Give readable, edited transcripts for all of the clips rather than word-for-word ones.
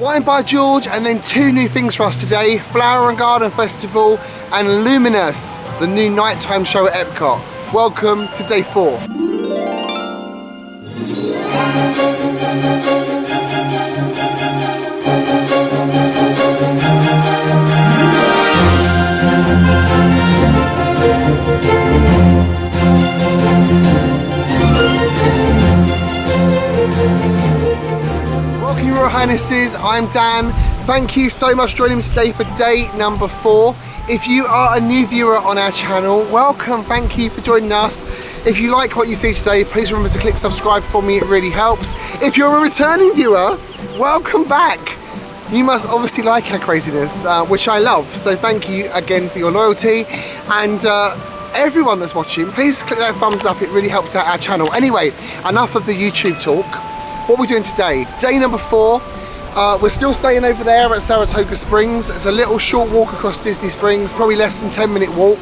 Wine by George, and then 2 new things for us today, Flower and Garden Festival and Luminous, the new nighttime show at Epcot. Welcome to day 4. Welcome, Your Highnesses, I'm Dan. Thank you so much for joining me today for day number 4. If you are a new viewer on our channel, welcome, thank you for joining us. If you like what you see today, please remember to click subscribe for me, it really helps. If you're a returning viewer, welcome back. You must obviously like our craziness, which I love, so thank you again for your loyalty. And everyone that's watching, please click that thumbs up, it really helps out our channel. Anyway, enough of the YouTube talk. What we're doing today, day number 4. We're still staying over there at Saratoga Springs. It's a little short walk across Disney Springs, probably less than 10-minute walk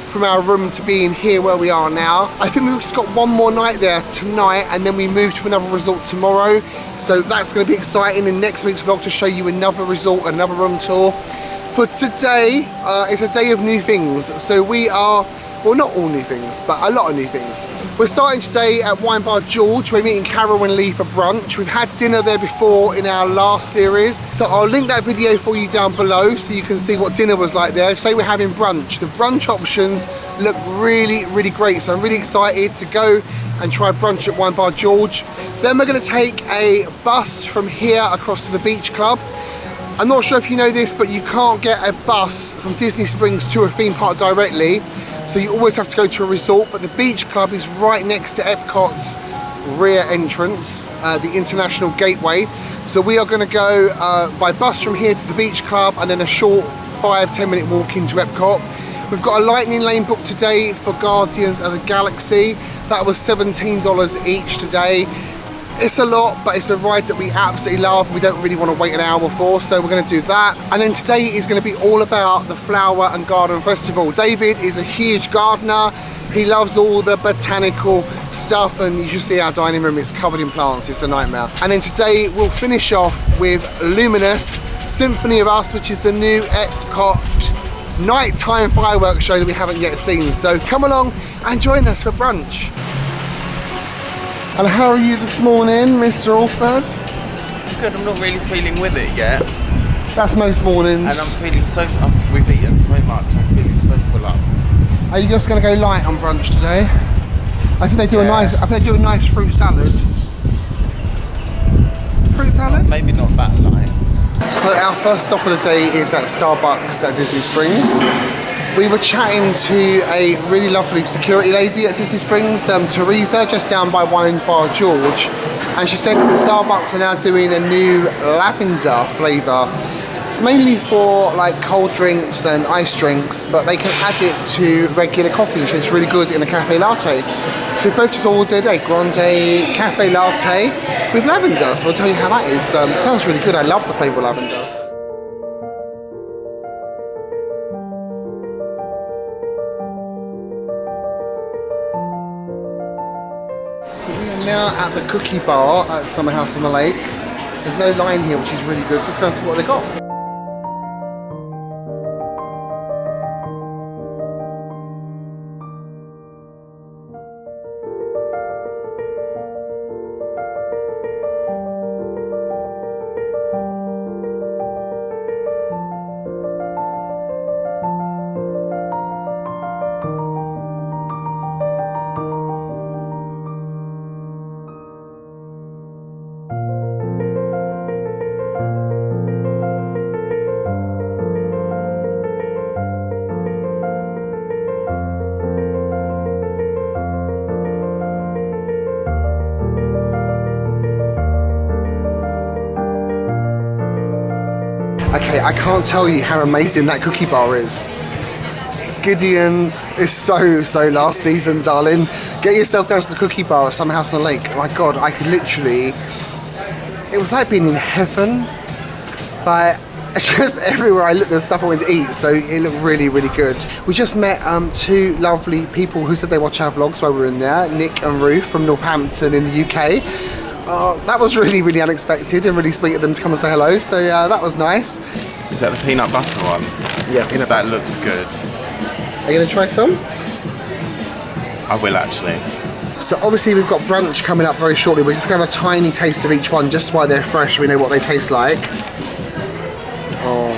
from our room to being here where we are now. I think we've just got one more night there tonight, and then we move to another resort tomorrow. So that's going to be exciting in next week's vlog to show you another resort, another room tour. For today, it's a day of new things. So we are, well, not all new things, but a lot of new things. We're starting today at Wine Bar George. We're meeting Carol and Lee for brunch. We've had dinner there before in our last series, so I'll link that video for you down below so you can see what dinner was like there. Say we're having brunch. The brunch options look really, really great, so I'm really excited to go and try brunch at Wine Bar George. Then we're going to take a bus from here across to the beach club. I'm not sure if you know this, but you can't get a bus from Disney Springs to a theme park directly. So you always have to go to a resort, but the beach club is right next to Epcot's rear entrance, the International Gateway. So we are going to go by bus from here to the beach club, and then a short 5-10 minute walk into Epcot. We've got a lightning lane booked today for Guardians of the Galaxy. That was $17 each today. It's a lot, but it's a ride that we absolutely love. We don't really want to wait an hour for, so we're going to do that. And then today is going to be all about the Flower and Garden Festival. David is a huge gardener. He loves all the botanical stuff, and you should see our dining room, it's covered in plants, it's a nightmare. And then today we'll finish off with Luminous, Symphony of Us, which is the new Epcot nighttime fireworks show that we haven't yet seen. So come along and join us for brunch. And how are you this morning, Mr. Alford? Good, I'm not really feeling with it yet. That's most mornings. And I'm feeling so, we've eaten so much, I'm feeling so full up. Are you just going to go light on brunch today? I think they do a nice fruit salad. Fruit salad? Maybe not that light. So our first stop of the day is at Starbucks at Disney Springs. We were chatting to a really lovely security lady at Disney Springs, Teresa, just down by Wine Bar George, and she said that Starbucks are now doing a new lavender flavour. It's mainly for like cold drinks and iced drinks, but they can add it to regular coffee, which is really good in a cafe latte. So we both just ordered a grande cafe latte with lavender, so I'll tell you how that is. It sounds really good, I love the flavour of lavender. Now at the cookie bar at Summer House on the Lake. There's no line here, which is really good, so let's go and see what they got. Okay, I can't tell you how amazing that cookie bar is. Gidiots is so last season, darling. Get yourself down to the cookie bar at Summer House on the Lake. Oh my God, I could literally, it was like being in heaven. But just everywhere I looked, there's stuff I wanted to eat, so it looked really, really good. We just met 2 lovely people who said they watch our vlogs while we were in there, Nick and Ruth from Northampton in the UK. That was really, really unexpected and really sweet of them to come and say hello. So yeah, that was nice. Is that the peanut butter one? Yeah, peanut butter. That looks good. Are you going to try some? I will actually. So obviously we've got brunch coming up very shortly. We're just going to have a tiny taste of each one just while they're fresh. We know what they taste like. Oh.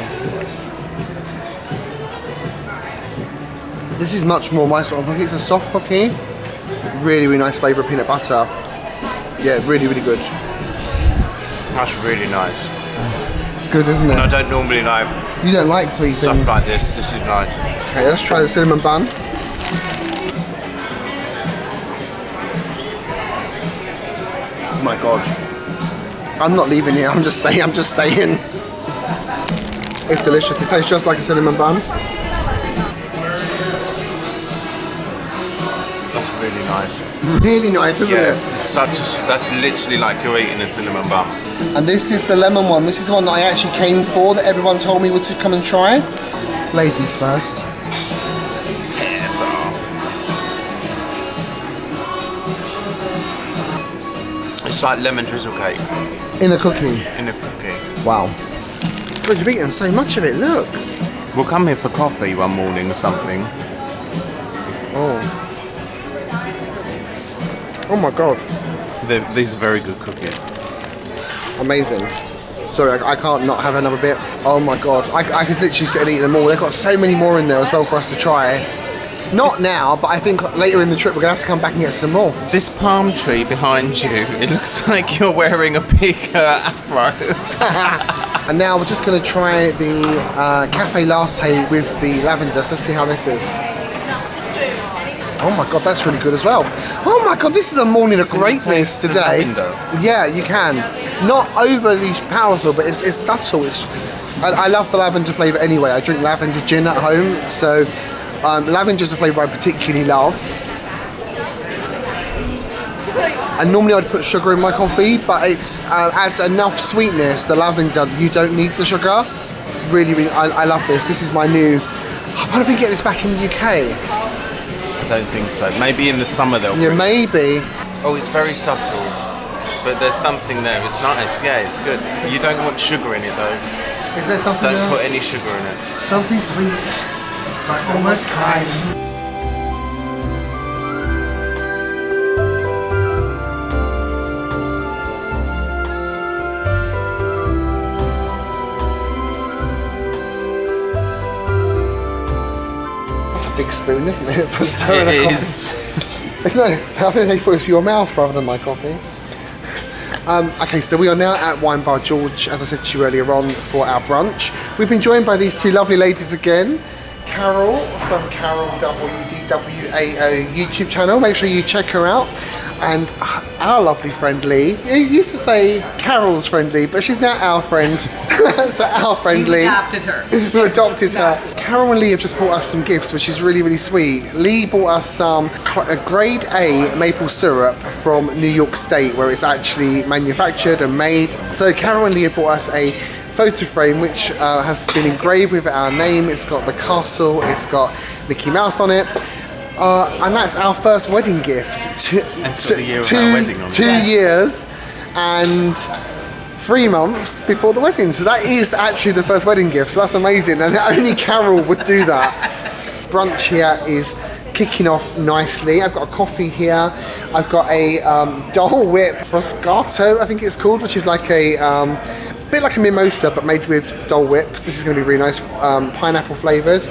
This is much more my sort of cookie. It's a soft cookie. Really, really nice flavour of peanut butter. Yeah, really, really good. That's really nice. Good, isn't it? I don't normally like You don't like sweet stuff things. like this. This is nice. Okay, let's try the cinnamon bun. Oh my god. I'm not leaving here, I'm just staying. It's delicious, it tastes just like a cinnamon bun. That's really nice. Really nice, isn't it? It's that's literally like you're eating a cinnamon bun. And this is the lemon one. This is the one that I actually came for, that everyone told me to come and try. Ladies first. Yes. It's like lemon drizzle cake. In a cookie. In a cookie. Wow. God, you've eaten so much of it, look. We'll come here for coffee one morning or something. Oh. Oh my god. These are very good cookies. Amazing. Sorry, I can't not have another bit. Oh my god. I could literally sit and eat them all. They've got so many more in there as well for us to try. Not now, but I think later in the trip we're going to have to come back and get some more. This palm tree behind you, it looks like you're wearing a big afro. And now we're just going to try the cafe latte with the lavender. So let's see how this is. Oh my god, that's really good as well. Oh my god, this is a morning of greatness today. Yeah, you can. Not overly powerful, but it's subtle. I love the lavender flavour anyway. I drink lavender gin at home, so lavender is a flavour I particularly love. And normally I'd put sugar in my coffee, but it adds enough sweetness, the lavender, you don't need the sugar. Really, really, I love this. This is my new... Why don't we get this back in the UK? I don't think so. Maybe in the summer they'll Yeah, maybe. Oh, it's very subtle. But there's something there. It's nice. Yeah, it's good. You don't want sugar in it though. Is there something Don't put any sugar in it. Something sweet, but almost kind. Big spoon, isn't it? For stirring a coffee. Is. Isn't it? I think they thought it was for your mouth rather than my coffee. Okay, so we are now at Wine Bar George, as I said to you earlier on, for our brunch. We've been joined by these two lovely ladies again. Carol from Carol WDWAO YouTube channel. Make sure you check her out. And our lovely friend Lee. You used to say Carol's friendly, but she's now our friend. So our friend Lee. We adopted her. We adopted her. Carol and Lee have just bought us some gifts, which is really, really sweet. Lee bought us some grade A maple syrup from New York State, where it's actually manufactured and made. So Carol and Lee have bought us a photo frame which has been engraved with our name. It's got the castle, it's got Mickey Mouse on it. And that's our first wedding gift. It's got the year of our wedding on it. 2 years and 3 months before the wedding. So that is actually the first wedding gift. So that's amazing. And only Carol would do that. Brunch here is kicking off nicely. I've got a coffee here. I've got a Dole Whip Froscato, I think it's called, which is like a bit like a mimosa but made with Dole Whips. This is going to be really nice, pineapple flavoured.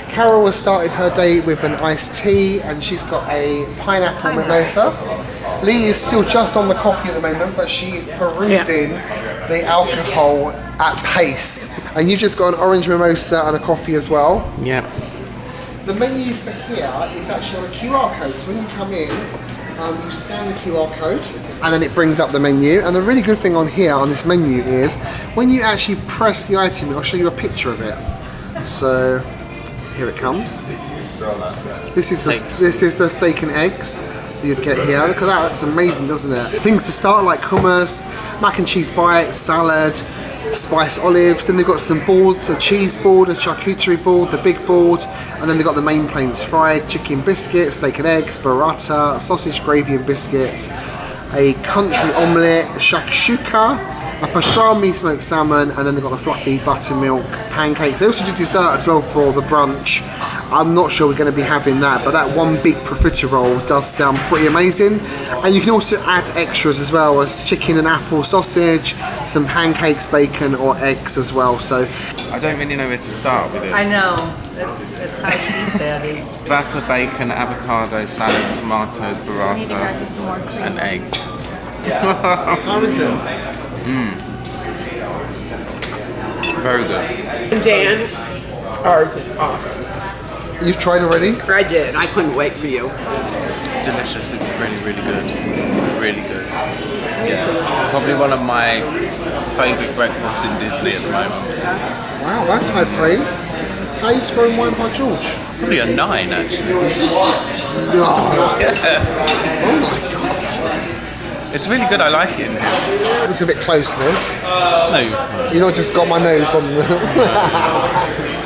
Carol has started her day with an iced tea and she's got a pineapple mimosa. Lee is still just on the coffee at the moment, but she is perusing the alcohol at pace. And you've just got an orange mimosa and a coffee as well. Yeah. The menu for here is actually on a QR code. So when you come in, you scan the QR code and then it brings up the menu. And the really good thing on here, on this menu, is when you actually press the item, it'll show you a picture of it. So here it comes. This is the steak and eggs you'd get here. Look at that, that's amazing, doesn't it? Things to start like hummus, mac and cheese bites, salad, spiced olives. Then they've got some boards, a cheese board, a charcuterie board, the big board, and then they've got the main planes: fried chicken biscuits, steak and eggs, burrata, sausage, gravy and biscuits. a country omelette, shakshuka, a pastrami smoked salmon, and then they've got the fluffy buttermilk pancakes. They also do dessert as well for the brunch. I'm not sure we're going to be having that, but that one big profiterole does sound pretty amazing. And you can also add extras as well, as chicken and apple sausage, some pancakes, bacon or eggs as well. So I don't really know where to start with it. I know. It's hard to eat that. Batter, bacon, avocado, salad, tomatoes, I need to burrata, grab you some more cream. and egg. how is it? Very good. Dan, ours is awesome. You've tried already? I did. I couldn't wait for you. Delicious. It's really, really good. Really good. Yeah. Probably one of my favourite breakfasts in Disney at the moment. Wow, that's high praise. How are you scoring Wine by George? Probably a 9 actually. No. Oh my god. It's really good. I like it in here. It's a bit close, no? No. You not just got my nose on the...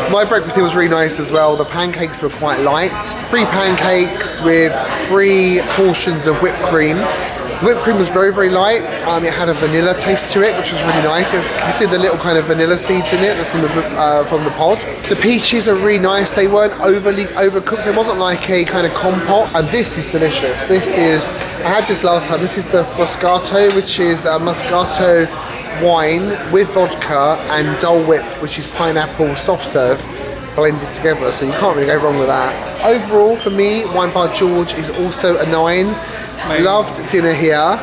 My breakfast here was really nice as well. The pancakes were quite light. 3 pancakes with 3 portions of whipped cream. The whipped cream was very, very light. It had a vanilla taste to it, which was really nice. You can see the little kind of vanilla seeds in it from the pod. The peaches are really nice. They weren't overly overcooked. It wasn't like a kind of compote. And this is delicious. This is, I had this last time. This is the Moscato, which is Moscato wine with vodka and Dole Whip, which is pineapple soft serve blended together, so you can't really go wrong with that. Overall, for me, Wine by George is also a 9. Loved dinner here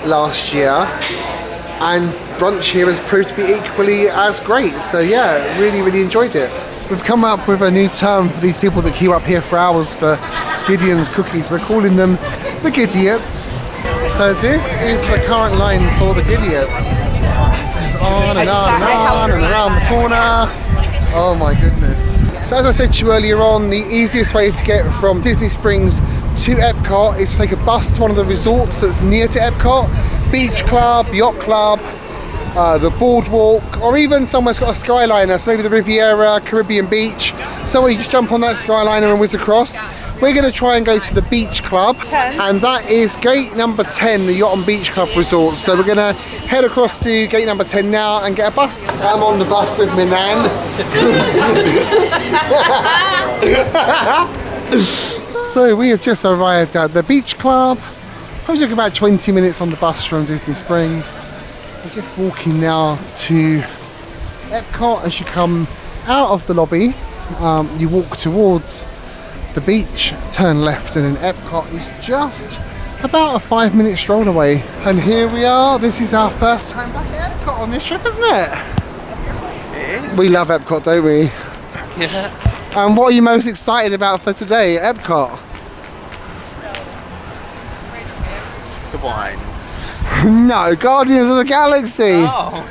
last year, and brunch here has proved to be equally as great. So yeah, really, really enjoyed it. We've come up with a new term for these people that queue up here for hours for Gideon's cookies. We're calling them the Gidiots. So this is the current line for the Gidiots. It's on and on and on and around the corner. Oh my goodness. So as I said to you earlier on, the easiest way to get from Disney Springs to Epcot is to take a bus to one of the resorts that's near to Epcot. Beach Club, Yacht Club, the Boardwalk, or even somewhere that's got a Skyliner, so maybe the Riviera, Caribbean Beach. Somewhere you just jump on that Skyliner and whiz across. We're going to try and go to the Beach Club, and that is gate number 10, the Yacht and Beach Club Resort. So we're going to head across to gate number 10 now and get a bus. I'm on the bus with my nan. So we have just arrived at the Beach Club. Probably took about 20 minutes on the bus from Disney Springs. We're just walking now to Epcot. As you come out of the lobby, you walk towards the beach, turn left, and then Epcot is just about a 5-minute stroll away. And here we are. This is our first time back at Epcot on this trip, isn't it? It is. We love Epcot, don't we? Yeah. And what are you most excited about for today at Epcot? The wine. No, Guardians of the Galaxy. Oh.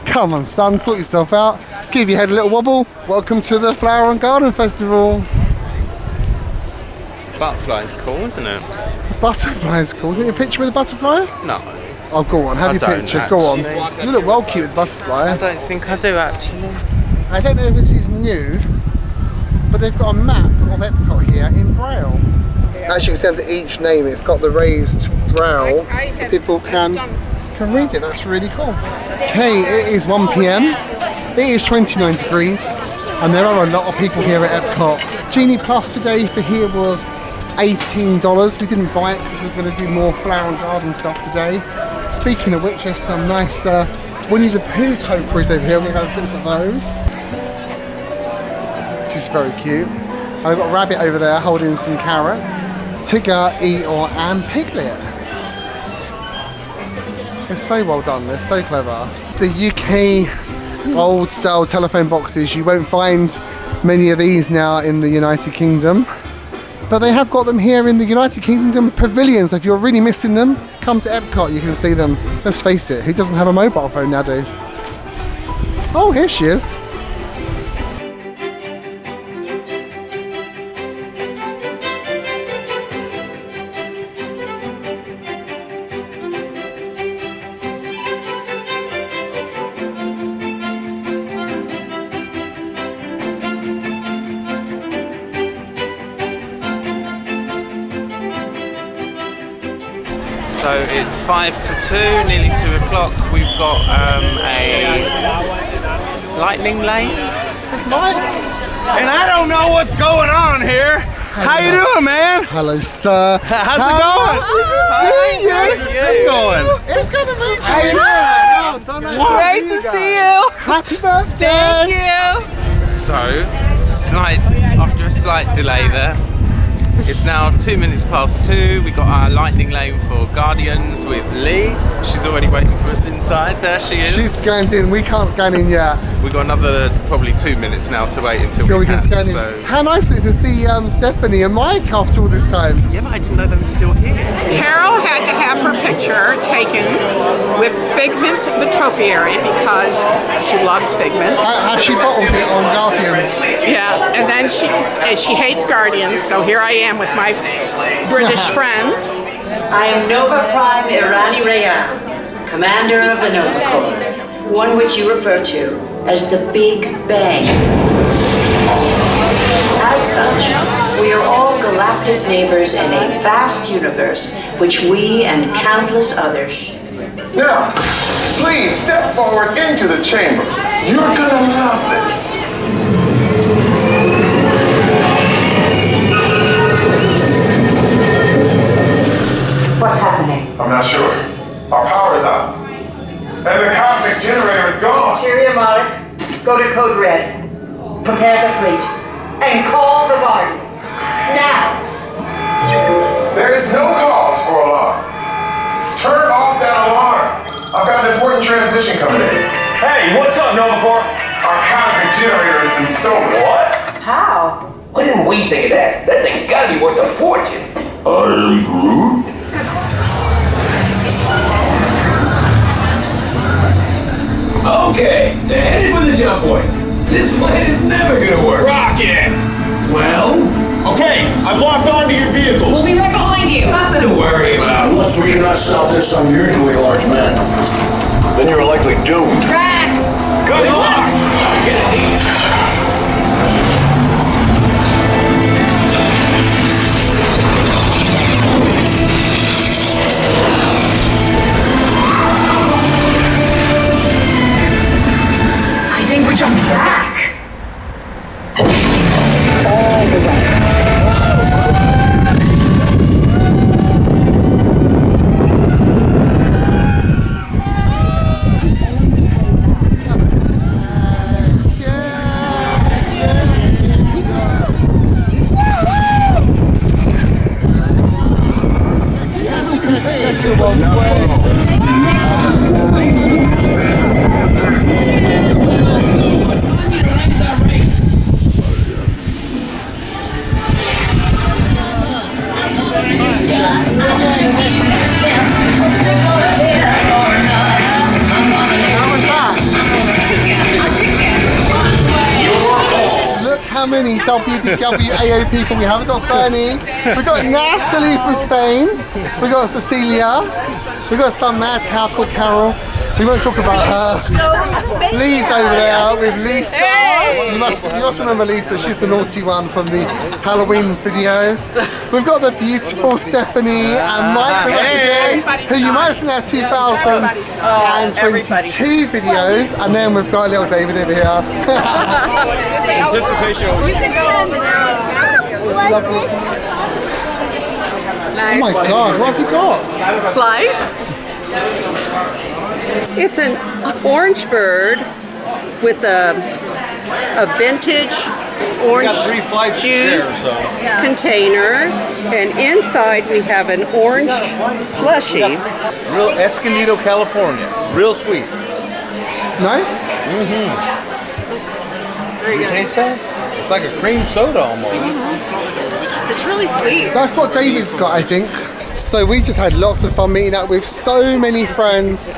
Come on, son, sort yourself out. Give your head a little wobble. Welcome to the Flower and Garden Festival. Butterfly's cool, isn't it? Butterfly is cool. Take a picture with a butterfly? No. Oh, go on, have I your don't picture. Go on. actually. You look well cute with butterfly. I don't think I do actually. I don't know if this is new, but they've got a map of Epcot here in Braille. As you can see under each name, it's got the raised Braille, so people can read it. That's really cool. Okay, it is 1 p.m. It is 29 degrees, and there are a lot of people here at Epcot. Genie Plus today for here was $18. We didn't buy it because we're going to do more flower and garden stuff today. Speaking of which, there's some nice Winnie the Pooh topiaries over here. We're going to have a look at those. Which is very cute. And I've got a rabbit over there holding some carrots. Tigger, Eeyore and Piglet. They're so well done, they're so clever. The UK old style telephone boxes, you won't find many of these now in the United Kingdom. But they have got them here in the United Kingdom Pavilion, so if you're really missing them, come to Epcot, you can see them. Let's face it, who doesn't have a mobile phone nowadays? Oh, here she is. So it's 5 to 2, nearly 2 o'clock. We've got a lightning lane. It's Mike. And I don't know what's going on here. How you doing, man? Hello, sir. How's it going? Good to see you. How's it going? It's going to be How you doing? So nice Great to see you. Happy birthday. Thank you. So, after a slight delay there, it's now 2 minutes past 2. We got our lightning lane for Guardians with Lee. She's already waiting for us inside. There she is. She's scanned in. We can't scan in yet. We got another probably 2 minutes now to wait until We can scan in. So. How nice was it to see Stephanie and Mike after all this time? Yeah, but I didn't know they were still here. Carol had to have her picture taken with Figment the topiary because she loves Figment. Has she bottled it on Guardians? Yes, and then she hates Guardians, so here I am with my British friends. I am Nova Prime Irani Rayan, commander of the Nova Corps, one which you refer to as the Big Bang. As such, we are all galactic neighbors in a vast universe which we and countless others share. Now, please step forward into the chamber. You're gonna love this. What's happening? I'm not sure. Our power's out. And the cosmic generator is gone. Interior Monarch, go to Code Red. Prepare the fleet. And call the Guardians. Now! There is no cause for alarm. Turn off that alarm. I've got an important transmission coming in. Hey, what's up, Nova Corps? Our cosmic generator has been stolen. What? How? Why didn't we think of that? That thing's gotta be worth a fortune. I am Groot. Okay, they're headed for the jump point. This plan is never gonna work. Rocket! Well? Okay, I've locked onto your vehicle. We'll be right behind you. Nothing to worry about. Unless we cannot stop this unusually large man, then you're likely doomed. Rex. Good luck! Get it. I think we're jumping back. How many WDWAO people we have? We've got Bernie, we've got Natalie from Spain, we've got Cecilia, we've got some mad cow called Carol. We won't talk about her. Lee's over there with Lisa. You must remember Lisa, she's the naughty one from the Halloween video. We've got the beautiful Stephanie and Mike with us again, who you might have seen our 2022 videos, and then we've got little David in here. Anticipation. Lovely. Oh my God, what have you got? Flight. It's an orange bird with a vintage orange juice container, and inside we have an orange slushy. Real Escondido, California. Real sweet. Nice. Mm-hmm. You taste that? It's like a cream soda almost. It's really sweet. That's what David's got, I think. So we just had lots of fun meeting up with so many friends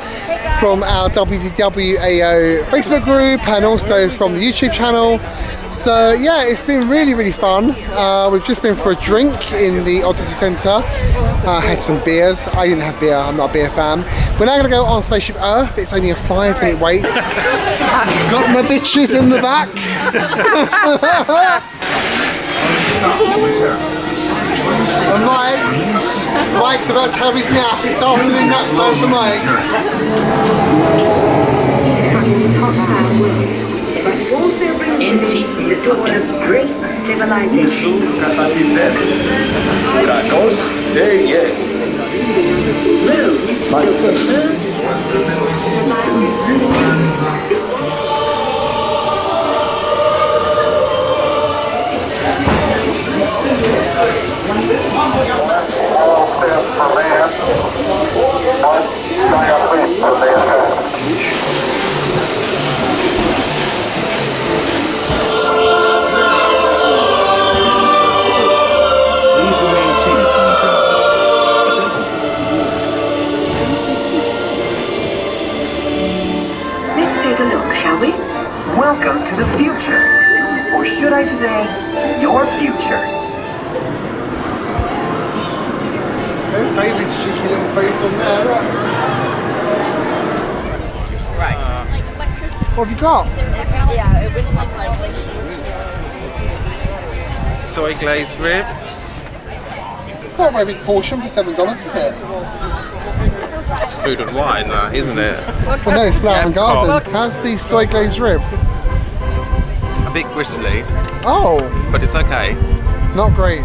from our WDWAO Facebook group and also from the YouTube channel. So yeah, it's been really, really fun. We've just been for a drink in the Odyssey Centre. Had some beers. I didn't have beer, I'm not a beer fan. We're now going to go on Spaceship Earth. It's only a 5-minute wait. Got my bitches in the back. I'm like, Mike's about to have his nap. It's afternoon nap time for Mike. The dawn of great civilization. Let's take a look, shall we? Welcome to the future. Or should I say, your future. There's David's cheeky little face on there. Look. Right. What have you got? Soy glazed ribs. It's not a very big portion for $7, is it? It's food and wine, that, isn't it? Well, no, it's Flower and Epcot. Garden. How's the soy glazed rib? A bit gristly, Oh, but it's okay. not great.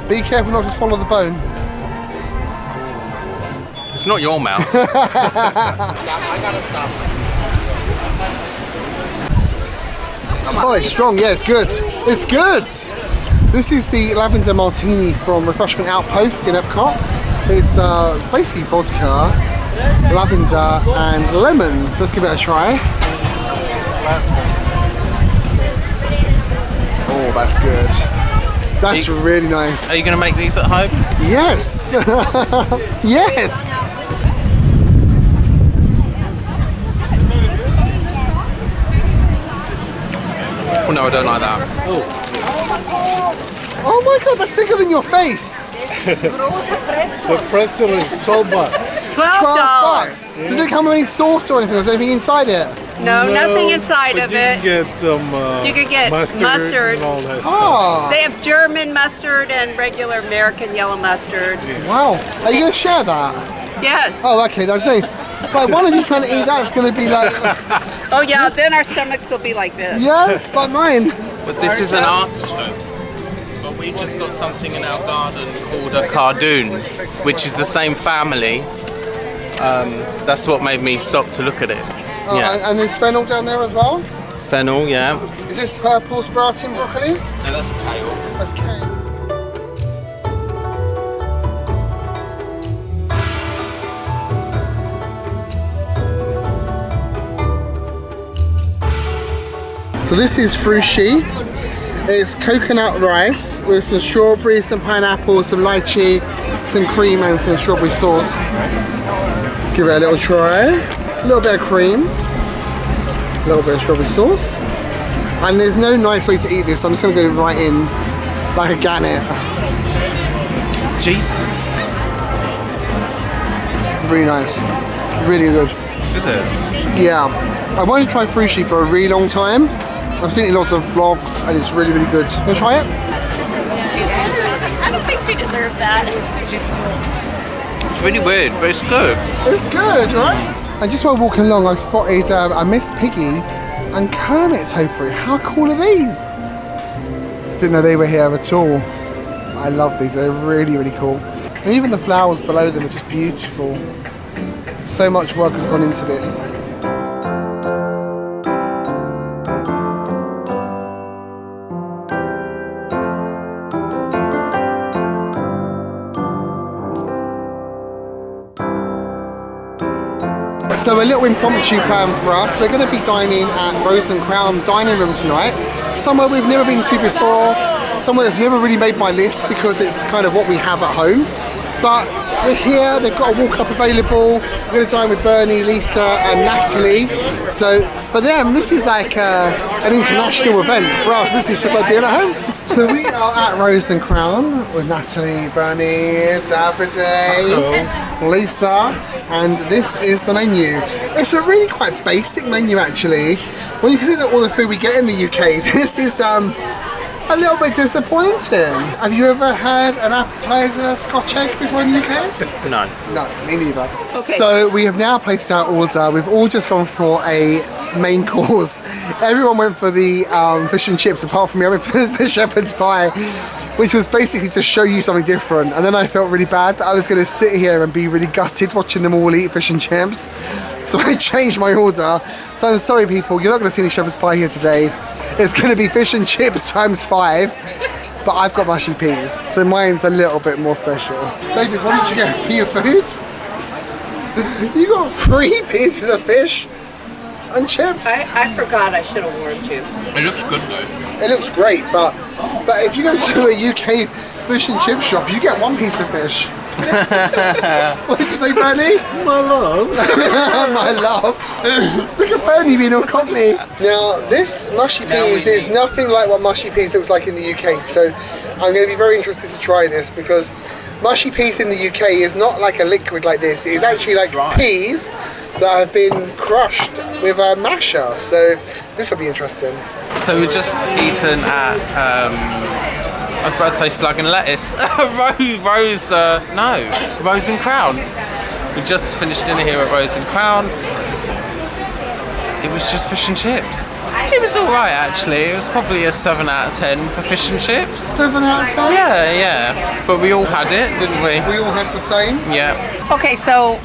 Be careful not to swallow the bone. It's not your mouth. Oh, it's strong. Yeah, it's good. It's good. This is the Lavender Martini from Refreshment Outpost in Epcot. It's basically vodka, lavender, and lemon. So let's give it a try. Oh, that's good. That's really nice. Are you going to make these at home? Yes. Yes. Oh no, I don't like that. Oh my God, that's bigger than your face. The pretzel is $12. $12. Does it come with any sauce or anything? Is there anything inside it? No, nothing inside of You it. can get some You could get mustard. and all that Oh, They have German mustard and regular American yellow mustard. wow. Are you going to share that? Yes. Oh, okay. That's it. Like one of you trying to eat that, it's going to be like, Oh yeah, then our stomachs will be like this. yes, like mine. But this is an artichoke. But we've just got something in our garden called a cardoon, which is the same family. That's what made me stop to look at it. Oh, Yeah. and there's fennel down there as well. Fennel, yeah. Is this purple sprouting broccoli? No, that's kale. That's kale. So this is frushi. It's coconut rice with some strawberries, some pineapple, some lychee, some cream and some strawberry sauce. Let's give it a little try. A little bit of cream, a little bit of strawberry sauce. And there's no nice way to eat this, so I'm just going to go right in like a gannet. Jesus. Really nice. Really good. Is it? Yeah. I wanted to try frushi for a really long time. I've seen it in lots of vlogs and it's really, really good. Can I try it? I don't think she deserved that. It's really weird, but it's good. It's good, right? And just while walking along, I spotted a Miss Piggy and Kermit topiary. How cool are these? Didn't know they were here at all. I love these, they're really, really cool. And even the flowers below them are just beautiful. So much work has gone into this. So a little impromptu plan for us. We're going to be dining at Rose and Crown Dining Room tonight. Somewhere we've never been to before. Somewhere that's never really made my list because it's kind of what we have at home. But we're here, they've got a walk-up available. We're going to dine with Bernie, Lisa and Natalie. So for them, this is like an international event. For us, this is just like being at home. So we are at Rose and Crown with Natalie, Bernie, Davide, Lisa, and this is the menu. It's a really quite basic menu actually. When you consider all the food we get in the UK, this is, I A little bit disappointing. Have you ever had an appetizer Scotch egg before in the UK? No. No, me neither. So we have now placed our order. We've all just gone for a main course. Everyone went for the fish and chips, apart from me. I went for the shepherd's pie, which was basically to show you something different. And then I felt really bad that I was going to sit here and be really gutted watching them all eat fish and chips. So I changed my order. So I'm sorry, people, you're not going to see any shepherd's pie here today. It's going to be fish and chips times 5. But I've got mushy peas, so mine's a little bit more special. David, what did you get for your food? You got 3 pieces of fish and chips. I forgot, I should have warned you. It looks good though. It looks great, but if you go to a UK fish and chip shop, you get 1 piece of fish. What did you say, Bernie? My love. My love. Look at Bernie being all cockney. Now, this mushy peas is nothing like what mushy peas looks like in the UK, so I'm going to be very interested to try this, because mushy peas in the UK is not like a liquid like this. It is actually like peas that have been crushed with a masher, so this will be interesting. So we've just eaten at, I was about to say Slug and Lettuce. Rose and Crown. We just finished dinner here at Rose and Crown. It was just fish and chips. It was alright actually. It was probably a 7 out of 10 for fish and chips. 7 out of 10? Yeah. But we all had it, didn't we? We all had the same? Yeah. Okay, so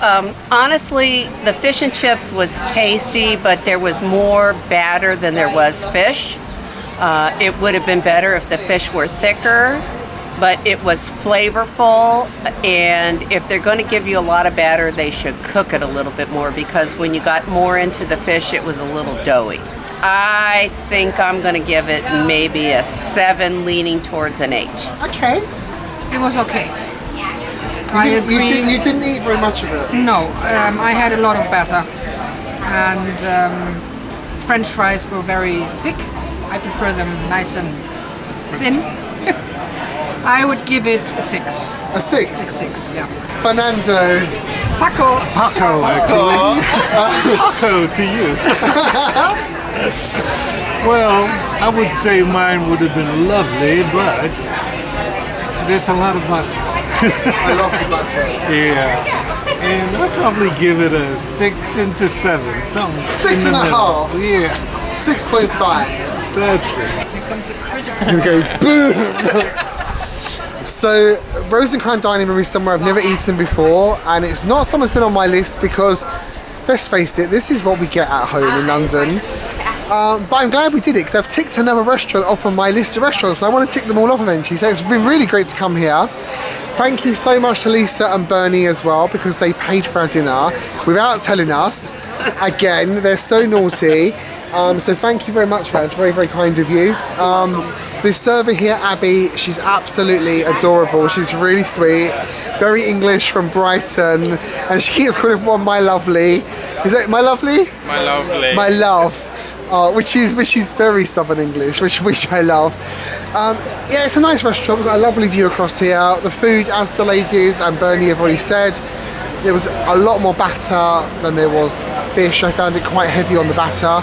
honestly, the fish and chips was tasty, but there was more batter than there was fish. It would have been better if the fish were thicker, but it was flavorful, and if they're going to give you a lot of batter, they should cook it a little bit more, because when you got more into the fish, it was a little doughy. I think I'm going to give it maybe a 7 leaning towards an 8. Okay. It was okay. I agree. You didn't eat very much of it? No, I had a lot of batter, and French fries were very thick. I prefer them nice and thin. I would give it a 6. A 6? A 6, yeah. Fernando. Paco. Paco, actually. Paco to you. Well, I would say mine would have been lovely, but there's a lot of butter. A lot of butter. Yeah. And I'd probably give it a 6 into 7. Something 6.5? Yeah. 6.5. That's it. Here we go. Boom! So, Rose and Crown Dining Room is somewhere I've never eaten before, and it's not something that's been on my list because, let's face it, this is what we get at home in London. But I'm glad we did it, because I've ticked another restaurant off on my list of restaurants, and I want to tick them all off eventually. So it's been really great to come here. Thank you so much to Lisa and Bernie as well, because they paid for our dinner without telling us. Again, they're so naughty. So thank you very much for that. It's very, very kind of you. The server here, Abby, she's absolutely adorable. She's really sweet, very English from Brighton, and she keeps calling everyone my lovely. Is it my lovely? My lovely. My love. Which is very Southern English, which I love. Yeah, it's a nice restaurant. We've got a lovely view across here. The food, as the ladies and Bernie have already said, there was a lot more batter than there was fish. I found it quite heavy on the batter.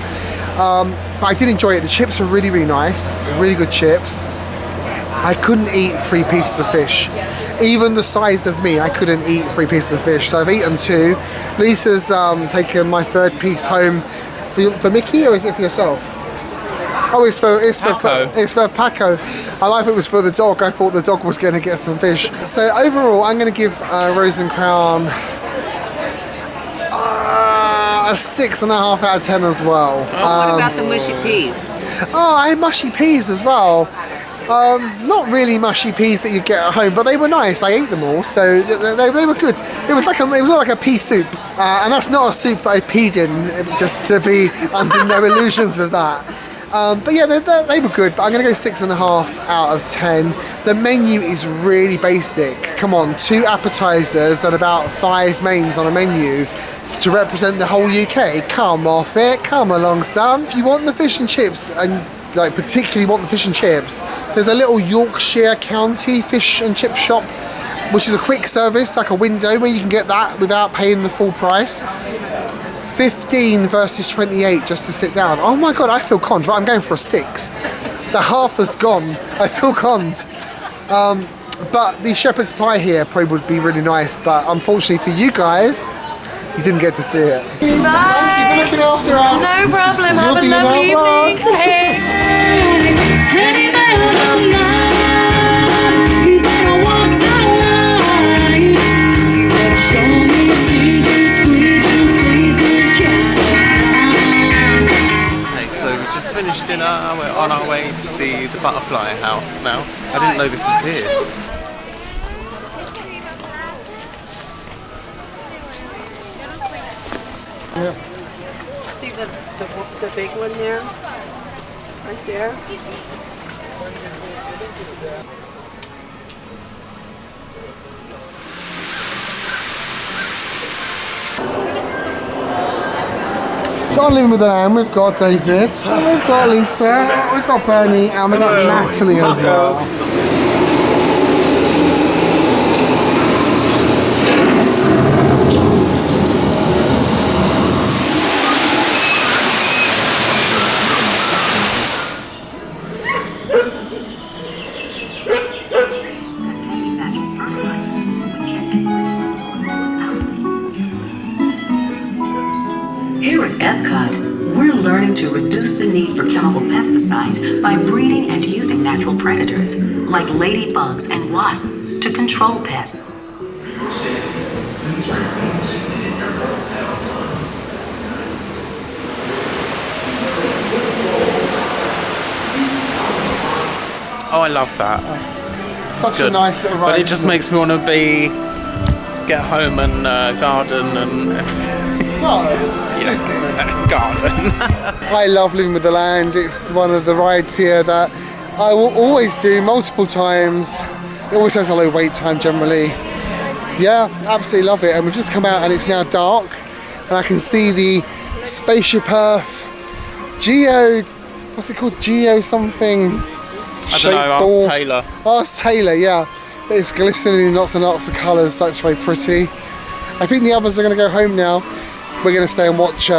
But I did enjoy it. The chips were really, really nice. Really good chips. I couldn't eat 3 pieces of fish. Even the size of me, I couldn't eat 3 pieces of fish. So I've eaten 2. Lisa's taken my 3rd piece home. For Mickey, or is it for yourself? Oh, it's for Paco. I like it was for the dog. I thought the dog was going to get some fish. So overall, I'm going to give Rose and Crown a 6.5 out of 10 as well. What about the mushy peas? Oh, I had mushy peas as well. Not really mushy peas that you get at home, but they were nice. I ate them all, so they were good. It was not like a pea soup, and that's not a soup that I peed in, just to be under no illusions with that. But yeah, they were good. But I'm going to go 6.5 out of 10. The menu is really basic. Come on, 2 appetizers and about 5 mains on a menu to represent the whole UK. Come off it, come along, son. If you want the fish and chips, and like particularly want the fish and chips, there's a little Yorkshire County fish and chip shop, which is a quick service, like a window where you can get that without paying the full price. 15 versus 28 just to sit down. Oh my god, I feel conned. Right, I'm going for a 6. The half has gone. I feel conned. But the shepherd's pie here probably would be really nice, but unfortunately for you guys, you didn't get to see it. Bye. Thank you for looking after us. No problem. You'll Have a be in our lovely vlog. evening. Hey. So we just finished dinner, we're on our way to see the butterfly house now. I didn't know this was here. Yeah. See the big one there? Right there? So on Living with the Lamb, we've got David, we've got Lisa, we've got Bernie, and we've got Natalie as well. Here at Epcot, we're learning to reduce the need for chemical pesticides by breeding and using natural predators, like ladybugs and wasps, to control pests. Oh, I love that. It's Such good. a nice little ride. But it just makes me want to get home and garden and Disney. garden. I love Living with the Land. It's one of the rides here that I will always do multiple times. It always has a low wait time generally. Yeah, absolutely love it. And we've just come out and it's now dark and I can see the Spaceship Earth what's it called? Geo something? I don't know, ask Taylor. Ask Taylor, yeah. But it's glistening in lots and lots of colours. That's very pretty. I think the others are going to go home now. We're going to stay and watch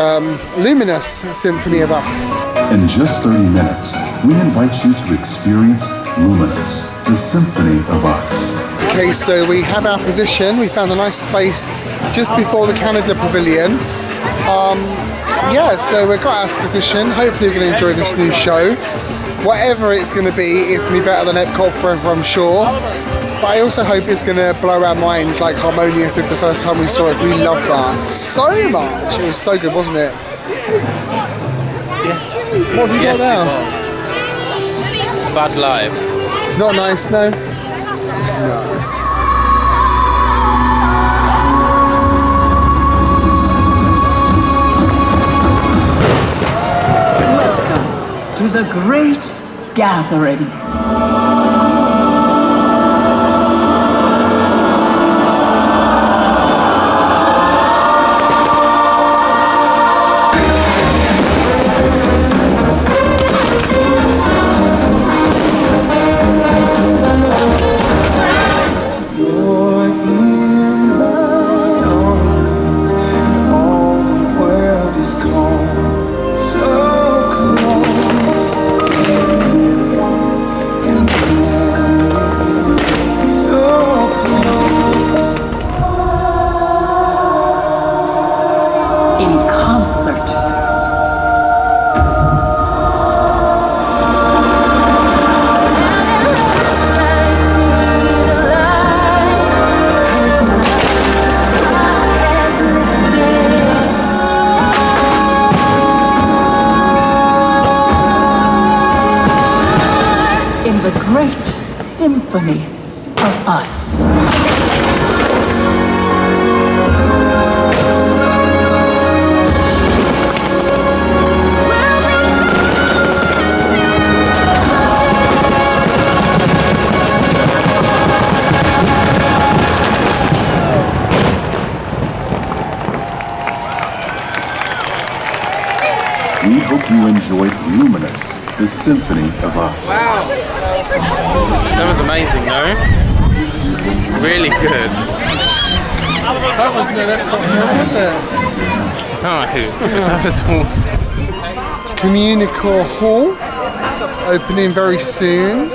Luminous, Symphony of Us. In just 30 minutes, we invite you to experience Luminous, the Symphony of Us. Okay, so we have our position. We found a nice space just before the Canada Pavilion. Yeah, so we've got our position. Hopefully we're going to enjoy this new show. Whatever it's going to be, it's going to be better than Epcot forever, I'm sure. But I also hope it's going to blow our mind like Harmonious did the first time we saw it. We loved that so much. It was so good, wasn't it? Yes. What have you got now? Bud Light. It's not nice, no? No. Welcome to the Great Gathering. The great symphony of us. We hope you enjoyed Luminous, the Symphony of Us. Wow. That was amazing, though. Really good. That was no Epcot film, was it? No, that was awesome. Communicore Hall. opening very soon.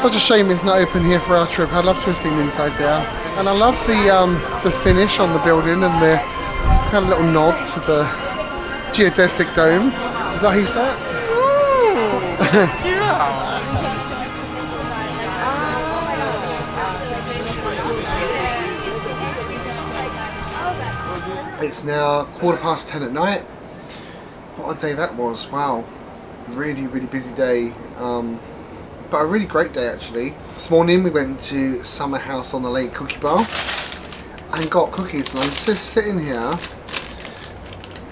Such a shame it's not open here for our trip. I'd love to have seen inside there. And I love the finish on the building and the kind of little nod to the geodesic dome. Is that how you say it? It's now 10:15 at night. What a day that was. Wow. Really, really busy day. But a really great day actually. This morning we went to Summer House on the Lake Cookie Bar and got cookies, and I'm just sitting here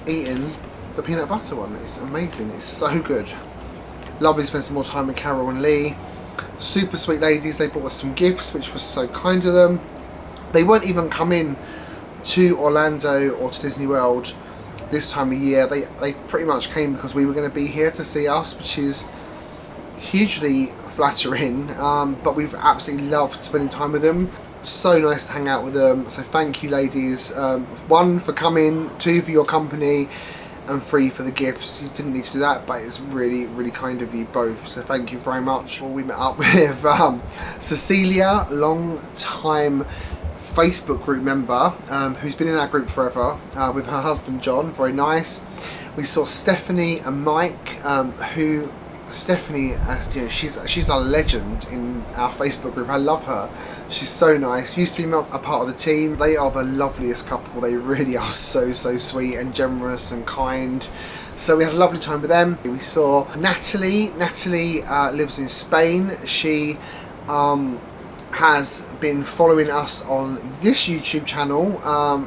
eating the peanut butter one. It's amazing, it's so good. Lovely to spend some more time with Carol and Lee. Super sweet ladies, they brought us some gifts, which was so kind of them. They weren't even coming to Orlando or to Disney World this time of year. They pretty much came because we were going to be here to see us, which is hugely flattering, but we've absolutely loved spending time with them. So nice to hang out with them, so thank you ladies. 1 for coming, 2 for your company, and 3 for the gifts. You didn't need to do that, but it's really, really kind of you both, so thank you very much. Well, we met up with Cecilia, long time Facebook group member, who's been in our group forever, with her husband John. Very nice. We saw Stephanie and Mike, who Stephanie, you know, she's a legend in our Facebook group. I love her. She's so nice. Used to be a part of the team. They are the loveliest couple. They really are so sweet and generous and kind. So we had a lovely time with them. We saw Natalie. Natalie lives in Spain. She has been following us on this YouTube channel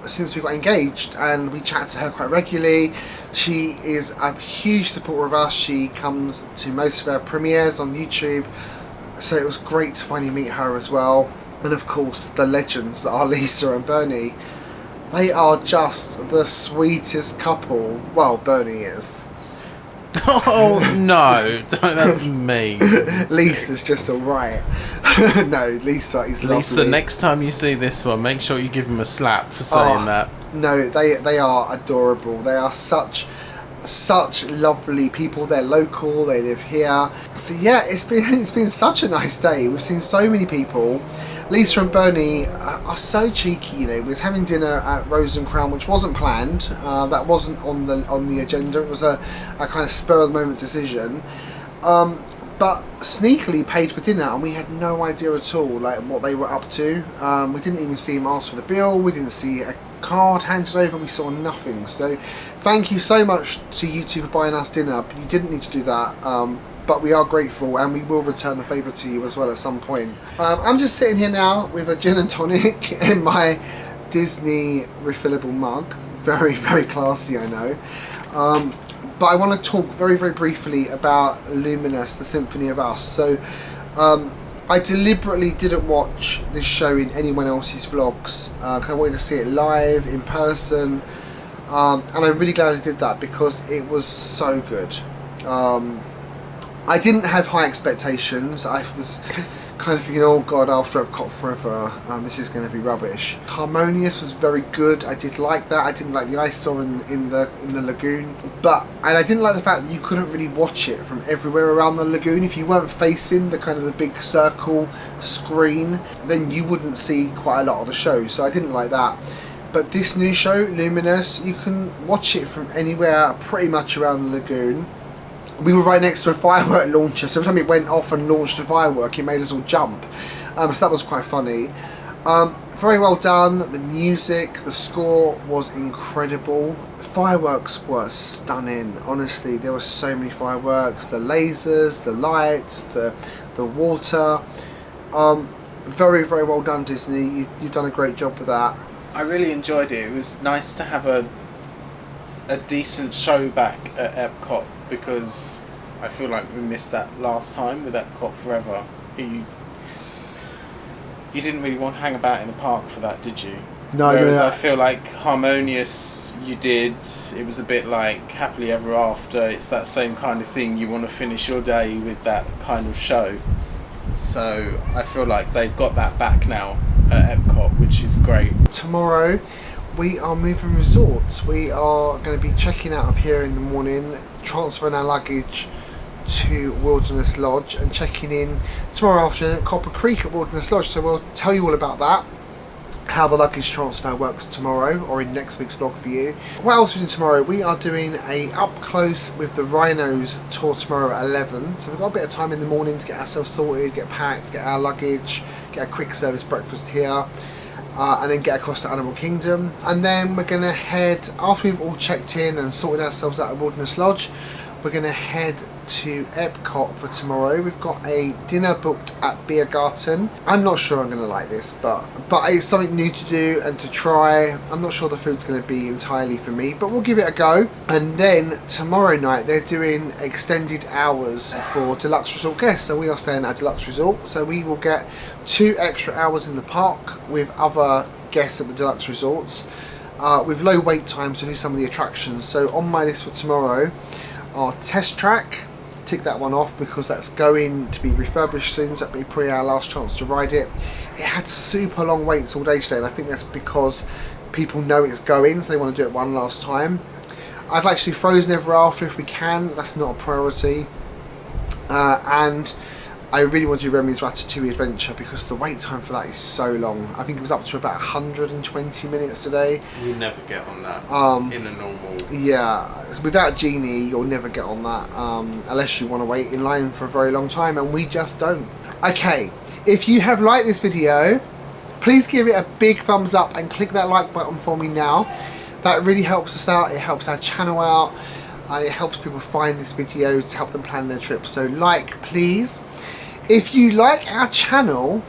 since we got engaged, and we chat to her quite regularly. She is a huge supporter of us. She comes to most of our premieres on YouTube, so it was great to finally meet her as well. And of course the legends that are Lisa and Bernie. They are just the sweetest couple. Well, Bernie is. Oh no, that's mean. Lisa's just alright. No, Lisa is lovely. Lisa, next time you see this one, make sure you give him a slap for saying that. No, they are adorable. They are such lovely people. They're local, they live here. So yeah, it's been such a nice day. We've seen so many people. Lisa and Bernie are so cheeky, you know. We was having dinner at Rose and Crown, which wasn't planned. That wasn't on the agenda. It was a kind of spur of the moment decision. But sneakily paid for dinner, and we had no idea at all like what they were up to. We didn't even see him ask for the bill. We didn't see a card handed over. We saw nothing. So thank you so much to you two for buying us dinner. You didn't need to do that. But we are grateful, and we will return the favour to you as well at some point. I'm just sitting here now with a gin and tonic in my Disney refillable mug. Very, very classy, I know. But I want to talk very, very briefly about Luminous, the Symphony of Us. So I deliberately didn't watch this show in anyone else's vlogs, because I wanted to see it live, in person. And I'm really glad I did that, because it was so good. I didn't have high expectations. I was kind of thinking, oh god, after Epcot forever, this is going to be rubbish. Harmonious was very good. I did like that. I didn't like the ice saw in the lagoon, and I didn't like the fact that you couldn't really watch it from everywhere around the lagoon. If you weren't facing the kind of the big circle screen, then you wouldn't see quite a lot of the show. So I didn't like that. But this new show, Luminous, you can watch it from anywhere, pretty much around the lagoon. We were right next to a firework launcher, so every time it went off and launched a firework, it made us all jump. So that was quite funny. Very well done. The music, the score was incredible. The fireworks were stunning. Honestly, there were so many fireworks. The lasers, the lights, the water. Very, very well done, Disney. You've done a great job with that. I really enjoyed it. It was nice to have a decent show back at Epcot, because I feel like we missed that last time with Epcot Forever. You didn't really want to hang about in the park for that, did you? No. Whereas I feel like Harmonious, you did. It was a bit like Happily Ever After. It's that same kind of thing. You want to finish your day with that kind of show. So I feel like they've got that back now at Epcot, which is great. Tomorrow we are moving resorts. We are going to be checking out of here in the morning, transferring our luggage to to Wilderness Lodge and checking in tomorrow afternoon at Copper Creek at Wilderness Lodge. So we'll tell you all about that, how the luggage transfer works tomorrow, or in next week's vlog for you. What else are we doing tomorrow? We are doing a up close with the rhinos tour tomorrow at 11. So we've got a bit of time in the morning to get ourselves sorted, get packed, get our luggage, get a quick service breakfast here. And then get across to Animal Kingdom, and then we're gonna head, after we've all checked in and sorted ourselves out at Wilderness Lodge, we're gonna head to Epcot for tomorrow. We've got a dinner booked at Biergarten. I'm not sure I'm gonna like this, but it's something new to do and to try. I'm not sure the food's gonna be entirely for me, but we'll give it a go. And then tomorrow night they're doing extended hours for Deluxe Resort guests, so we are staying at Deluxe Resort, so we will get 2 extra hours in the park with other guests at the Deluxe Resorts, with low wait times to do some of the attractions. So on my list for tomorrow are Test Track. Tick that one off because that's going to be refurbished soon, so that'll be probably our last chance to ride it. It had super long waits all day today, and I think that's because people know it's going, so they want to do it one last time. I'd like to do Frozen Ever After if we can. That's not a priority. And I really want to do Remy's Ratatouille Adventure because the wait time for that is so long. I think it was up to about 120 minutes today. You'll never get on that in a normal... Yeah, without Genie, you'll never get on that unless you want to wait in line for a very long time, and we just don't. Okay, if you have liked this video, please give it a big thumbs up and click that like button for me now. That really helps us out, it helps our channel out, and it helps people find this video to help them plan their trip. So like, please. If you like our channel,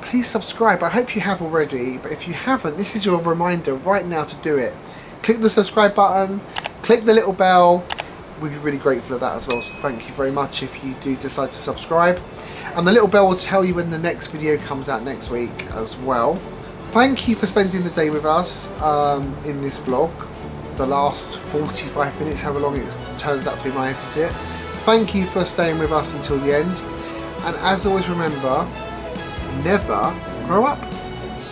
please subscribe. I hope you have already, but if you haven't, this is your reminder right now to do it. Click the subscribe button, click the little bell. We'd be really grateful of that as well, so thank you very much if you do decide to subscribe. And the little bell will tell you when the next video comes out next week as well. Thank you for spending the day with us in this vlog. The last 45 minutes, however long it turns out to be my edit. Thank you for staying with us until the end. And as always, remember, never grow up.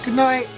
Good night.